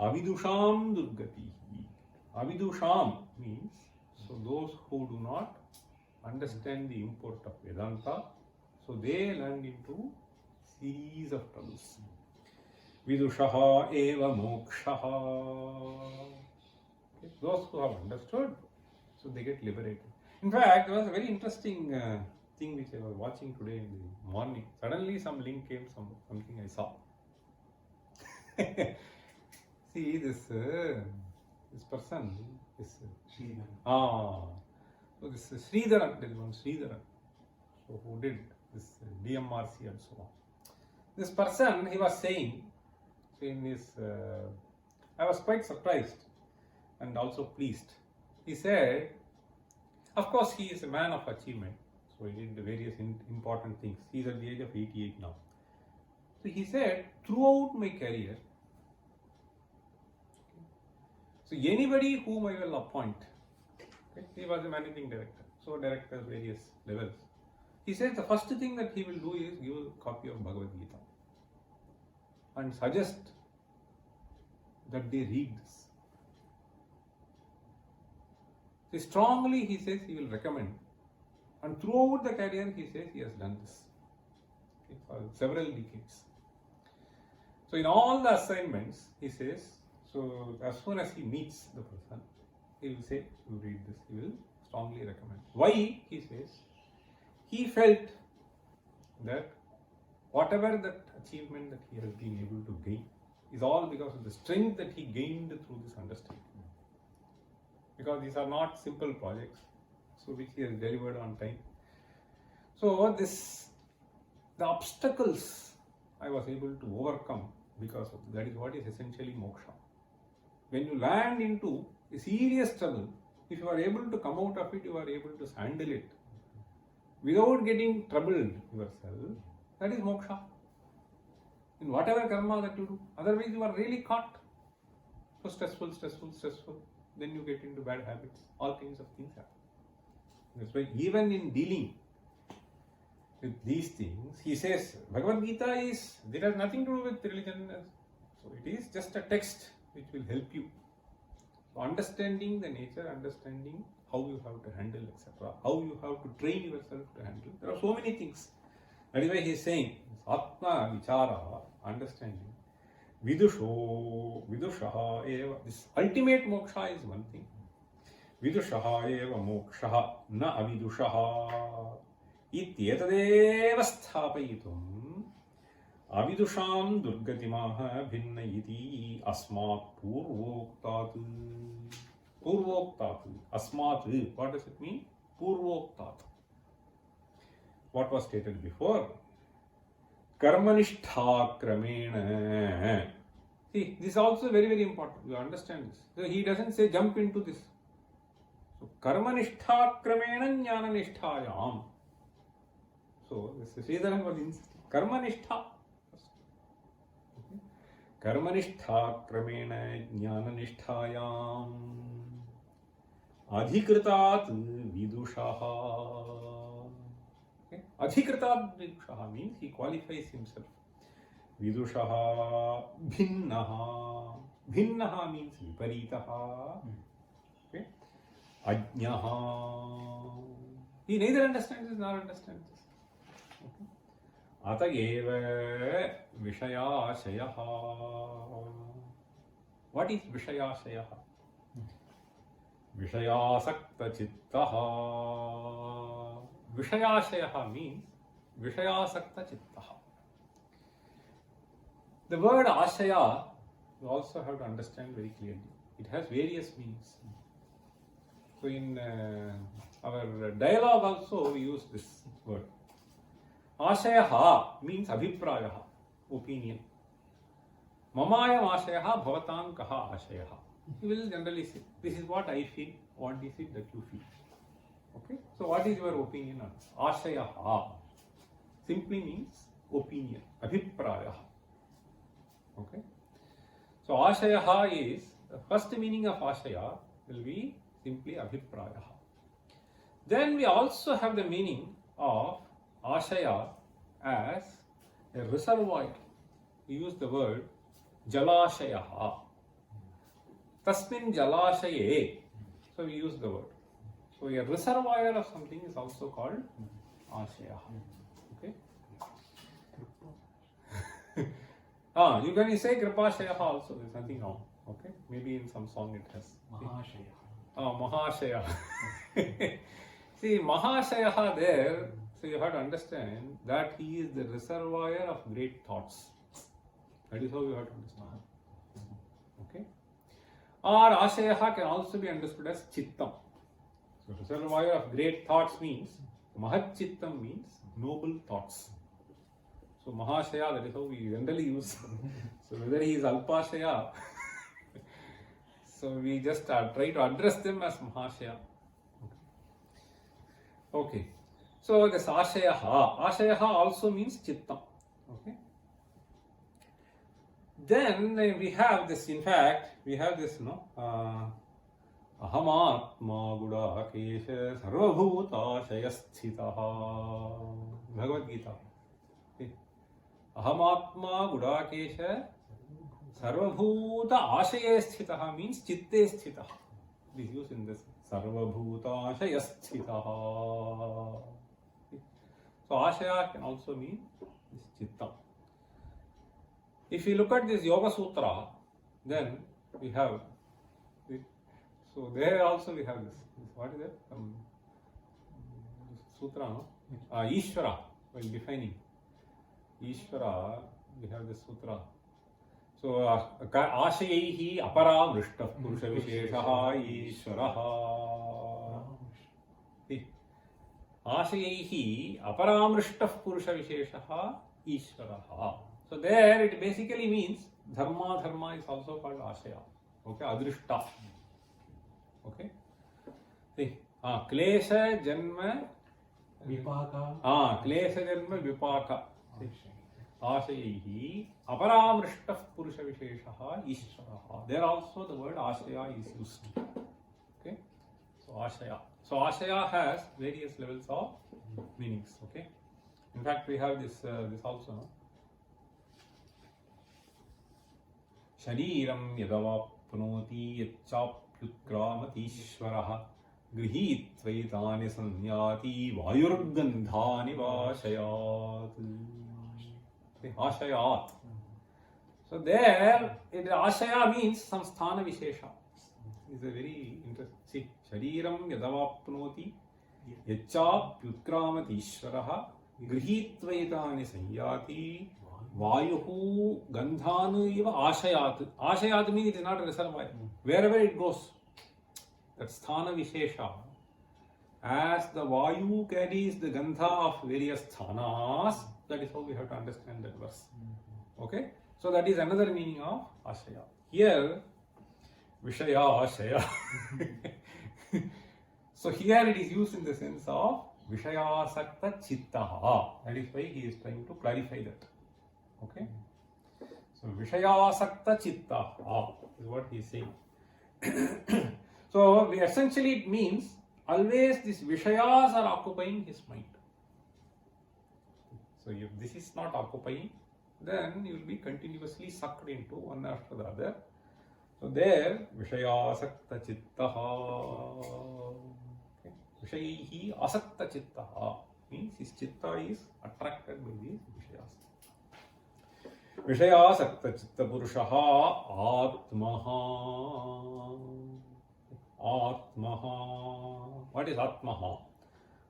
Avidusham durgatihi. Avidusham means, so those who do not understand the import of Vedanta, so they land into series of troubles. Vidushaha eva mokshaha. Okay. Those who have understood, so they get liberated. In fact, there was a very interesting thing which I was watching today in the morning. Suddenly some link came, something I saw. See this person, this Sridhar. so this is Sridharan, there is one Sridharan, so who did this DMRC and so on. This person, he was saying, so in his, I was quite surprised and also pleased. He said, of course, he is a man of achievement, so he did various important things. He is at the age of 88 now. So he said, throughout my career, so anybody whom I will appoint, okay, he was a managing director, so directors various levels. He says the first thing that he will do is give a copy of Bhagavad Gita and suggest that they read this. So strongly he says he will recommend, and throughout the career he says he has done this, okay, for several decades. So in all the assignments he says, so as soon as he meets the person, he will say, you read this, he will strongly recommend. Why? He says, he felt that whatever that achievement that he has been able to gain is all because of the strength that he gained through this understanding. Because these are not simple projects, so which he has delivered on time. So the obstacles I was able to overcome because of that is what is essentially moksha. When you land into a serious trouble, if you are able to come out of it, you are able to handle it without getting troubled yourself, that is moksha. In whatever karma that you do, otherwise you are really caught. So stressful, then you get into bad habits, all kinds of things happen. That's why even in dealing with these things, he says, Bhagavad Gita is, there has nothing to do with religion, so it is just a text which will help you. So understanding the nature, understanding how you have to handle, etc., how you have to train yourself to handle. There are so many things. That is why he is saying, Atma Vichara, understanding. Vidushaha eva. This ultimate moksha is one thing. Vidushaha eva mokshaha na avidushaha. Ityetadeva sthapayitum. Avidusham durgatimaha bhinna iti asmat purvoktat. Purvoktat. Asmat. What does it mean? Purvoktat. What was stated before? Karmanishtha kramena. See, this is also very, very important. You understand this. So he doesn't say jump into this. So karmanishtha kramena jnana nisthayam. So this Sridharan was insisting. Karmanishtha. Karmanishtha kramena jnana nisthayam. Adhikritat vidushaha. Adhikritat vidushaha means he qualifies himself. Vidushaha bhinnaha. Bhinnaha means viparitaha. Okay. Ajnaha. He neither understands this nor understands this. Okay. Atayeva vishayashayaha. What is vishayashayaha? Vishayasakta chittaha. Vishayashayaha means Vishayasakta chittaha. The word ashaya you also have to understand very clearly. It has various meanings. So in our dialogue also we use this word. Ashayaha means abhiprayaha, opinion. Mamayam ashayaha bhavatam kaha ashayaha. You will generally say, this is what I feel, what is it that you feel. Okay, so what is your opinion on this? Ashayaha simply means opinion, abhiprayaha. Okay, so ashayaha is, the first meaning of ashaya will be simply abhiprayaha. Then we also have the meaning of ashaya as a reservoir. We use the word jalashayaha. Tasmin jalashaye. So we use the word. So a reservoir of something is also called ashaya. Okay. You can say kripashaya also. There's nothing wrong. Okay. Maybe in some song it has. Mahashaya. Mahashaya. See, Mahashaya there, so you have to understand that he is the reservoir of great thoughts. That is how you have to understand. Okay? Or Ashaya can also be understood as Chittam. So, reservoir of great thoughts means, Mahat Chittam means noble thoughts. So, Mahashaya, that is how we generally use. So, whether he is Alpashaya, so we just try to address them as Mahashaya. Okay. So this Ashayaha also means Chitta. Okay. Then we have this, in fact, we have this, Ahamatma Gudakesha Sarvabhuta Shayasthitaha. Bhagavad Gita. Okay. Ahamatma Gudakesha Sarvabhuta Ashayasthitaha means Chitte Sthitaha. It is used in this. Sarvabhuta Shayasthitaha. So Ashaya can also mean this Chitta. If you look at this Yoga Sutra, then we have, so there also we have this. What is it? Sutra, no? Ishvara, while defining Ishvara, we have this sutra. So Ashayaihi aparamrishta purusha visheshaha Ishvaraha. Ashayaihi aparamrishta purusha visheshaha Ishvaraha. So there it basically means dharma is also called ashaya. Okay, adrishta. Okay. See, klesha janma Vipaka. Klesha janma vipaka. Ashayaihi aparamrishta purusha visheshaha Ishvaraha. There also the word ashaya is used. Okay. So ashaya. So ashaya has various levels of meanings. Okay. In fact, we have this also. No? Shariram yadavapnoti yachapyutkramatishvaraha grihitvaitani sanyati vayurgandhani vashayat. Ashayat. So there, ashaya means some sthana vishesha. It's a very interesting. See, shariram yadavapnoti yachapyutkramatishvaraha grihitvaitani sanyati Vayuhu gandhanu iva ashayat. Ashayat means it is not a reservoir. Wherever it goes, that sthana vishesha, as the Vayu carries the gandha of various sthanas, that is how we have to understand that verse. Okay? So that is another meaning of ashaya. Here, vishaya ashaya. So here it is used in the sense of vishayasakta chittaha. That is why he is trying to clarify that. Okay, so Vishayasakta Chitta is what he is saying. So essentially it means always these Vishayas are occupying his mind. So if this is not occupying, then you will be continuously sucked into one after the other. So there Vishayasakta Chitta. Okay. Vishayihi Asakta Chitta means his Chitta is attracted by these Vishayas. Vishayasakta chitta purushaha atmaha. Atmaha. What is atmaha?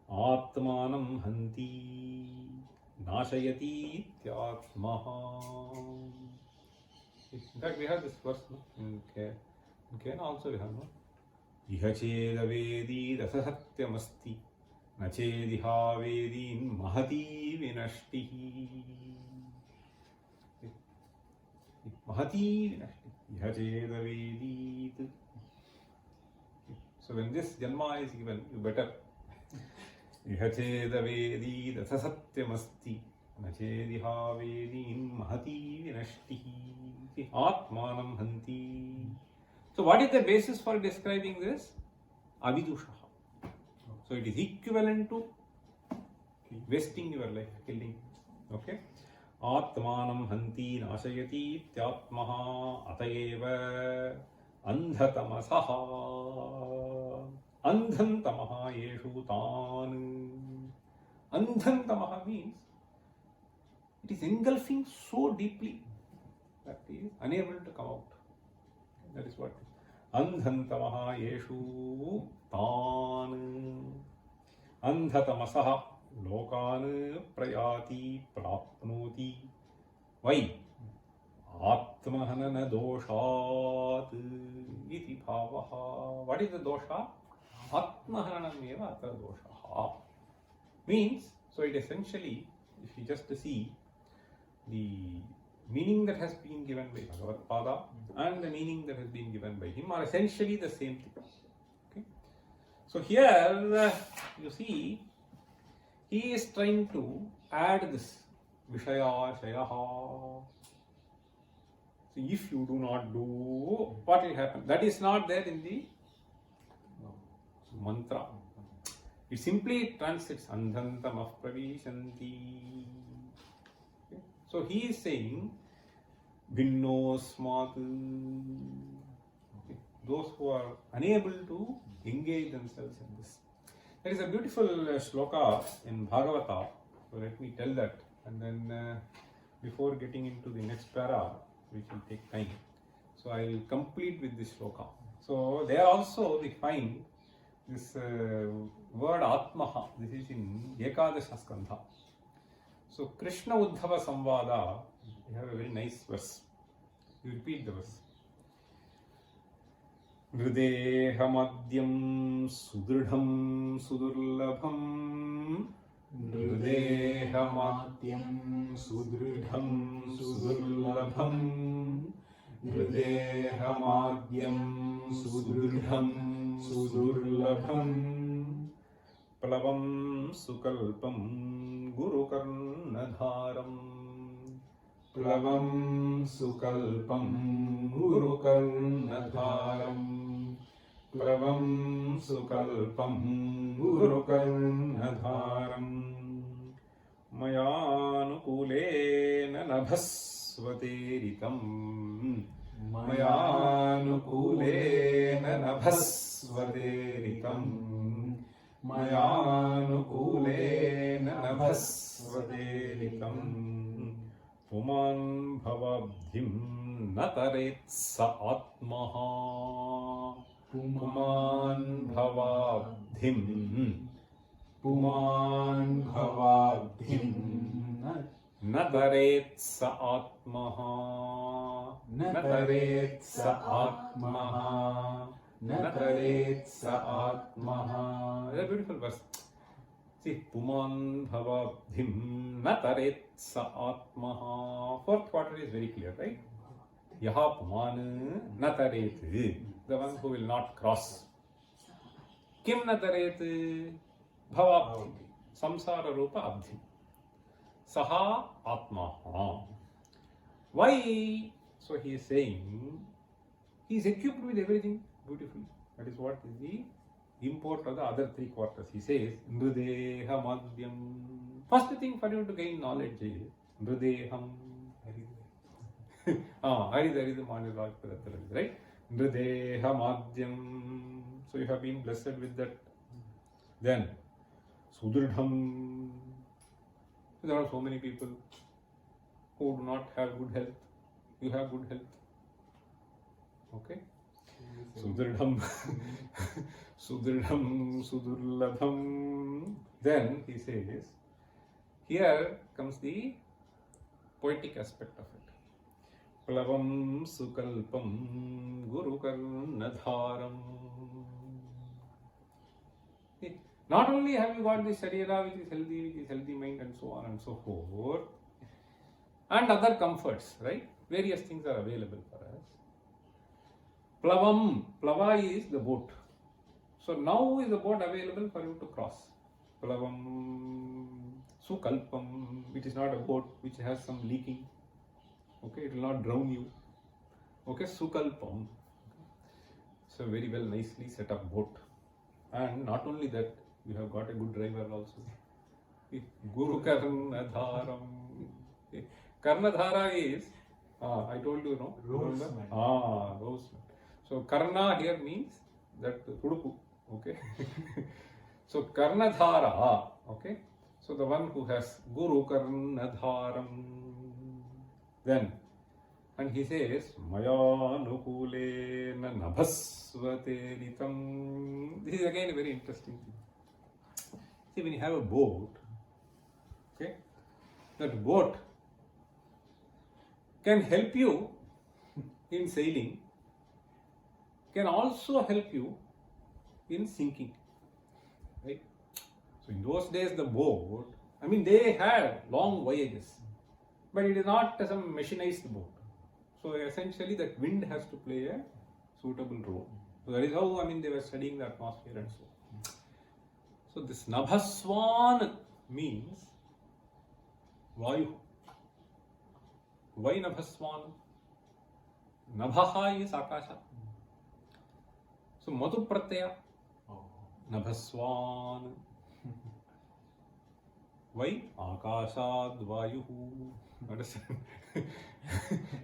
Atmanam hanti nashayati ityatmaha. In fact, we have this verse in Kena also we have, no? Iha cheda vedi dasa satyamasti na chediha vedin mahati vinashtihi. Mahati vinashti. So when this janma is given, you better. Ihacheda vedi datha satyamasti nachediha vedin mahati vinashti atmanam hanti. So what is the basis for describing this? Avidushaha. So it is equivalent to wasting your life, killing. Okay. Atmanam hanti nashayati tyatmaha atayeva andhatamasaha andhantamaha yeshu tan. Andhantamaha means it is engulfing so deeply that he is unable to come out. That is what andhantamaha yeshu tan. Andhatamasaha lokan prayati prapnoti. Why? Atmahanana doshat iti bhavaha. What is the dosha? Atmahananam eva atra dosha. Means, so it essentially, if you just see the meaning that has been given by Bhagavad Pada and the meaning that has been given by him are essentially the same thing. Okay? So here, you see, he is trying to add this Vishaya Shayaha. So if you do not do, what will happen? That is not there in the mantra. It simply translates Andhantamah Pravishanti. Okay? So he is saying Vinnosmat. Okay? Those who are unable to engage themselves in this. There is a beautiful shloka in Bhagavata. So let me tell that, and then before getting into the next para, which will take time. So I will complete with this shloka. So there also we find this word Atmaha. This is in Ekadasha Skandha. So Krishna Uddhava Samvada, we have a very nice verse. You repeat the verse. Nrudehamadhyam sudridham sudurlabham. Nrudehamadhyam sudridham sudurlabham. Nrudehamadhyam sudridham sudurlabham. Plavam sukalpam gurukarnadharam. Plavam sukalpam gurukarnadharam. Plavam sukalpam gurukarnadharam. Mayanukulena nabhasvateritam. Mayanukulena nabhasvateritam. Mayanukulena nabhasvateritam. Puman bhavabdhim nataretsa atmaha. Puman bhavabdhim. Puman bhavabdhim Nataretsa atmaha. nataretsa atmaha. Nataretsa atmaha. That's a beautiful verse. See, Puman bhavabdhim nataretsa atmaha. Fourth quarter is very clear, right? Yaha puman nataret. The one who will not cross. Kim nataret? Bhavabdhim. Samsara rupa abdhim. Saha atmaha. Why? So he is saying, he is equipped with everything beautifully. That is what is the import of the other three quarters. He says, Nrudeha madhyam. First thing for you to gain knowledge is Nrudeham. Haridharidham Manilaj Padatharadhi, right? Nrudeha madhyam. So you have been blessed with that. Then, Sudridham. There are so many people who do not have good health. You have good health. Okay? Sudridham. Sudridham, Sudurlabham. Then he says, here comes the poetic aspect of it. Plavam sukalpam gurukarnadharam. Not only have you got the Sharira which is healthy mind and so on and so forth, and other comforts, right? Various things are available for us. Plavam, Plava is the boat. So now is the boat available for you to cross. Plavam, Sukalpam, it is not a boat which has some leaking. Okay, it will not drown you. Okay, Sukalpam. So very well, nicely set up boat. And not only that, You have got a good driver also. Guru Karnadharam. Karnadhara is, I told you, no? Rose Remember? nut. Rose nut. So Karna here means that Tudupu. Okay. So Karnadhara. Okay. So the one who has Guru Karnadharam. Then, and he says, Maya Nukulena Nabhasvateritam. This is again a very interesting thing. See, when you have a boat, okay, that boat can help you in sailing, can also help you in sinking, right? So in those days, the boat, I mean, they had long voyages, but it is not some machinized boat. So essentially, that wind has to play a suitable role. So that is how, I mean, they were studying the atmosphere and so on. So this Nabhaswan means Vayu. Why Nabhaswan? Nabhaha is Akasha. So Madhu Pratyaya, Nabhaswan. Why? Akashad Vayuhu. Understand? A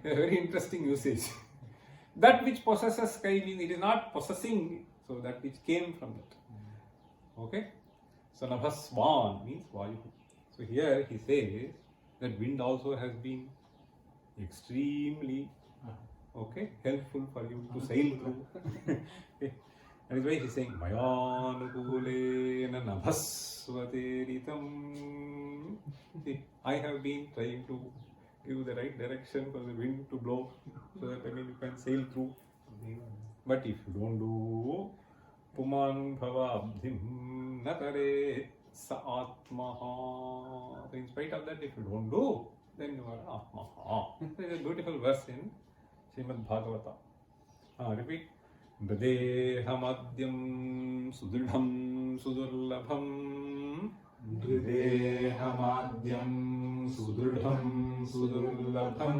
very interesting usage. That which possesses sky means it is not possessing, so that which came from it. Okay? So Nabhaswan means Vayu. So here he says that wind also has been extremely helpful for you to sail through. Okay. That is why he is saying Mayanukulena Nabhasvateritam. See, I have been trying to give the right direction for the wind to blow so that you can sail through. But if you don't do Puman Bhavabdhim Natare Sa Atmaha. So in spite of that, if you don't do, then you are Atmaha. There is a beautiful verse in Srimad Bhagavata. Repeat. Dridehamadyam Sudridham Sudurlabham. Dridehamadyam Sudridham Sudurlabham.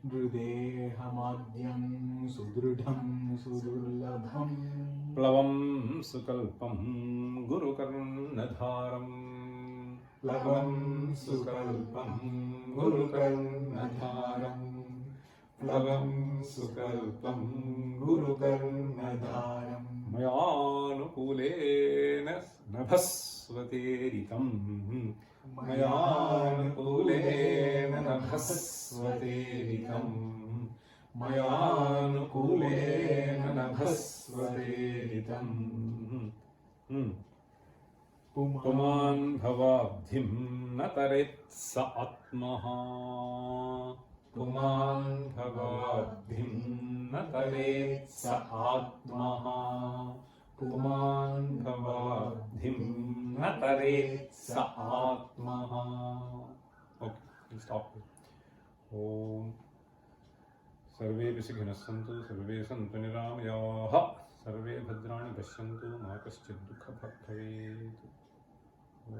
Dridehamadyam Sudridham Sudurlabham. Plavam Sukalpam Guru Karnadharam. Plavam Sukalpam Guru Karnadharam. Plavam Sukalpam Guru Karnadharam. Mayanukulena Nabhasvateritam. Mayanukulena Nabhasvateritam. Mayanukulena Nabhasvateritam. Puman Bhavabdhim Nataret Sa Atmaha. Puman Bhavabdhim Nataret Sa Atmaha. Puman Bhavabdhim Nataret Sa Atmaha. Okay, we'll stop here. Om Sarve Vishighinah Santu Sarve Santu Niramayaha Sarve Bhadrani Pashyantu Ma Kaschid Dukha Bhaktavet. Om